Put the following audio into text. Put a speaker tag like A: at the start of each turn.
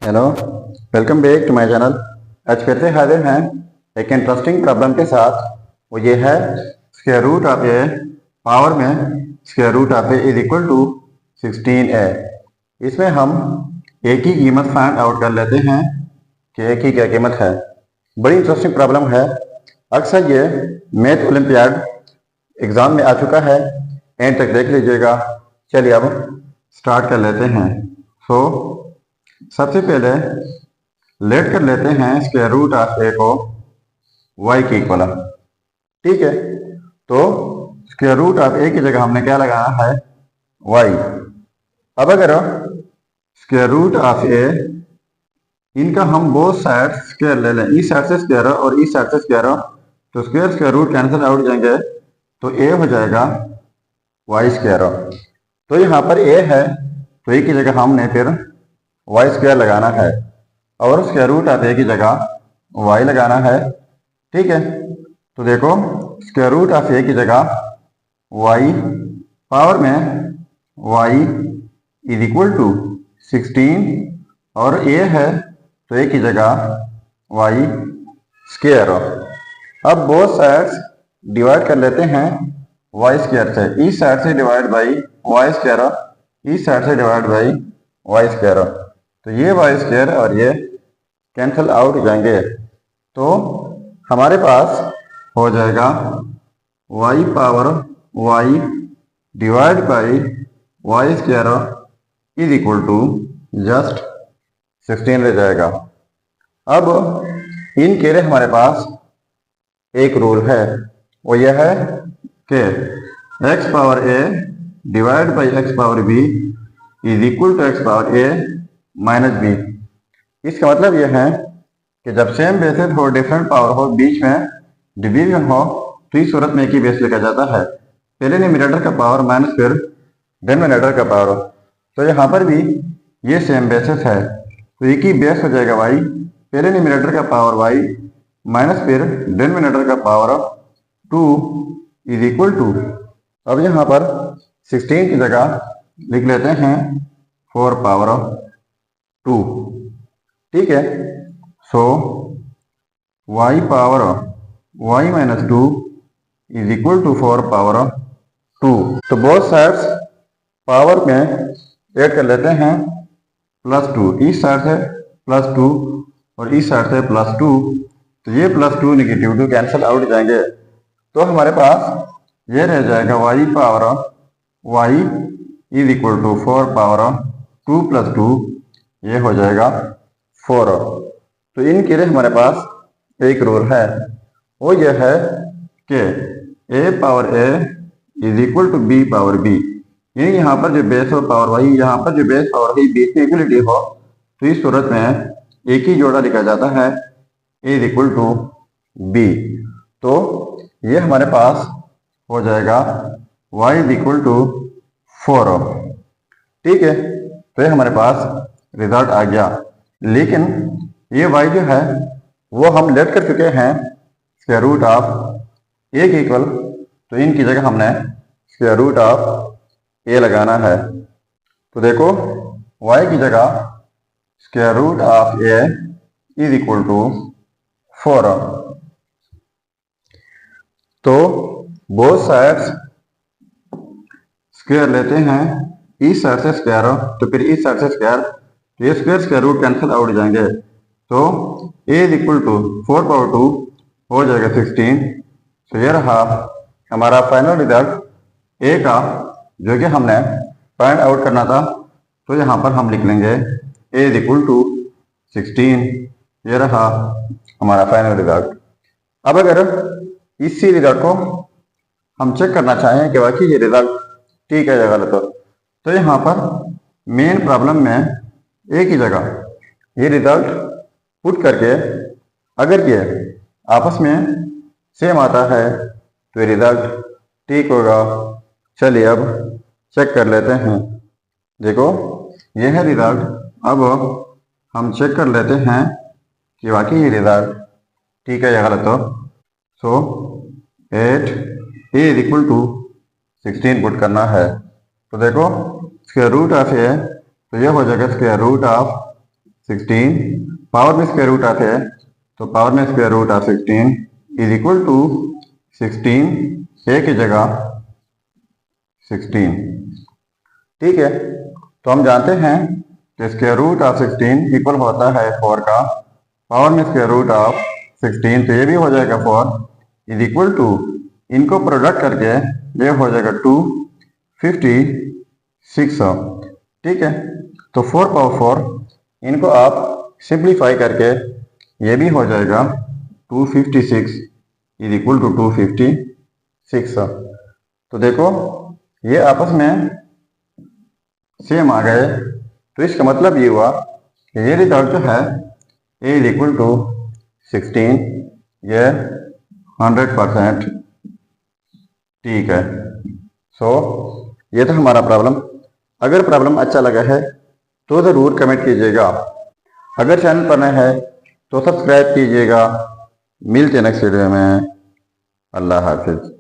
A: Hello, welcome back to my channel. आज फिर से हाजिर हैं एक इंटरेस्टिंग प्रॉब्लम के साथ। वो ये है square root of a power में square root of a is equal to 16a। इसमें हम ए की कीमत फाइंड आउट कर लेते हैं कि ए की क्या कीमत है। बड़ी इंटरेस्टिंग प्रॉब्लम है। अक्सर ये मैथ ओलंपियाड एग्ज़ाम में आ चुका है। एंड तक देख लीजिएगा। चलिए अब स्टार्ट कर लेते हैं। सबसे पहले लेट कर लेते हैं स्क्वायर रूट ऑफ ए को y के इक्वल। ठीक है, तो स्क्वायर रूट ऑफ ए की जगह हमने क्या लगाना है, y। अब अगर स्क्वायर रूट ऑफ ए इनका हम बोथ साइड स्क्वायर ले लें, इस साइड से स्क्वायर और इस साइड से स्क्वायर, तो square square root cancel out जाएंगे, तो a हो जाएगा y स्क्वायर। तो यहाँ पर a है तो a की जगह हमने फिर y स्क्वायर लगाना है और स्क्वायर रूट ऑफ ए की जगह y लगाना है। ठीक है, तो देखो स्क्वायर रूट ऑफ ए की जगह y पावर में y इज इक्वल टू 16 और a है तो a की जगह y स्क्वायर। अब बोथ साइड्स डिवाइड कर लेते हैं y स्क्वायर से। इस साइड से डिवाइड बाई y स्क्वायर, इस साइड से डिवाइड बाई y स्क्वायर, तो ये y स्क्वायर और ये कैंसिल आउट हो जाएंगे। तो हमारे पास हो जाएगा y power y divide by y square is equal to just 16 रह जाएगा। अब इन के लिए हमारे पास एक रूल है, वो यह है कि x power a divide by x power b is equal to x power a minus b। इसका मतलब यह है कि जब सेम बेसिस हो, डिफरेंट पावर हो, बीच में डिवीजन हो, तो इस सूरत में एक ही बेस लिखा जाता है। पहले न्यूमरेटर का पावर माइनस फिर डिनोमिनेटर का पावर। तो यहाँ पर भी ये सेम बेसिस है, तो एक ही बेस हो जाएगा y। पहले न्यूमरेटर का पावर y माइनस फिर डिनोमिनेटर का पावर 2 इज इक्वल टू, अब यहाँ पर 16 की जगह लिख लेते हैं 4 पावर 2। ठीक है, so y power y minus 2 is equal to 4 power 2। तो बोथ साइड्स पावर में ऐड कर लेते हैं +2, इस साइड से +2 और इस साइड से +2, तो ये +2 नेगेटिव 2 कैंसिल आउट जाएंगे। तो हमारे पास ये रह जाएगा y power y is equal to 4 power 2 + 2, ये हो जाएगा 4। तो इनके लिए हमारे पास एक रूल है, वो ये है कि a power a is equal to b power b। यानी यहाँ पर जो बेस हो पावर y, यहाँ पर जो बेस पावर y बीच में इक्वलिटी हो, तो इस सूरत में एक ही जोड़ा लिखा जाता है a is equal to b। तो ये हमारे पास हो जाएगा y इज इक्वल टू 4। ठीक है, तो ये हमारे पास रिजल्ट आ गया। लेकिन ये y जो है वो हम लेट कर चुके हैं स्क्वायर रूट ऑफ a के इक्वल, तो इनकी जगह हमने स्क्वायर रूट ऑफ a लगाना है। तो देखो y की जगह square root of a is equal to 4। तो बोथ साइड्स स्क्वायर लेते हैं, इस साइड से स्क्वायर तो फिर इस साइड से स्क्वायर, तो ये square square root cancel out जाएंगे। तो a is equal to 4 power 2 हो जाएगा 16। तो ये रहा हमारा फाइनल रिजल्ट a का, जो कि हमने फाइंड आउट करना था। तो यहाँ पर हम लिख लेंगे a इज इक्वल टू 16। ये रहा हमारा फाइनल रिजल्ट। अब अगर इसी रिजल्ट को हम चेक करना चाहें कि वाकई ये रिजल्ट ठीक है या गलत हो, तो यहाँ पर मेन प्रॉब्लम में एक ही जगह ये रिजल्ट पुट करके अगर ये आपस में सेम आता है तो ये रिजल्ट ठीक होगा। चलिए अब चेक कर लेते हैं। देखो ये है रिजल्ट। अब हम चेक कर लेते हैं कि वाकई ये रिजल्ट ठीक है या गलत हो। So 8 a is equal to 16 put करना है। तो देखो स्क्वायर रूट ऑफ ए, तो ये हो जाएगा स्क्वायर रूट ऑफ 16, पावर में स्क्वायर रूट आते हैं तो पावर में square root of 16 is equal to 16 A की जगह 16। ठीक है, तो हम जानते हैं कि स्क्वायर रूट ऑफ 16 इक्वल होता है 4 का पावर में स्क्वायर रूट ऑफ 16, तो ये भी हो जाएगा 4 इज इक्वल टू, इनको प्रोडक्ट करके ये हो जाएगा 256। ठीक है, तो 4 पावर 4 इनको आप सिंप्लीफाई करके ये भी हो जाएगा 256 इज इक्वल टू 256। तो देखो ये आपस में सेम आ गए, तो इसका मतलब ये हुआ कि ये रिजल्ट जो है ए इज इक्वल टू 16, ये 100% ठीक है। सो ये था हमारा प्रॉब्लम। अगर प्रॉब्लम अच्छा लगा है तो ज़रूर कमेंट कीजिएगा। अगर चैनल पर नए है तो सब्सक्राइब कीजिएगा। मिलते हैं नेक्स्ट वीडियो में। अल्लाह हाफिज़।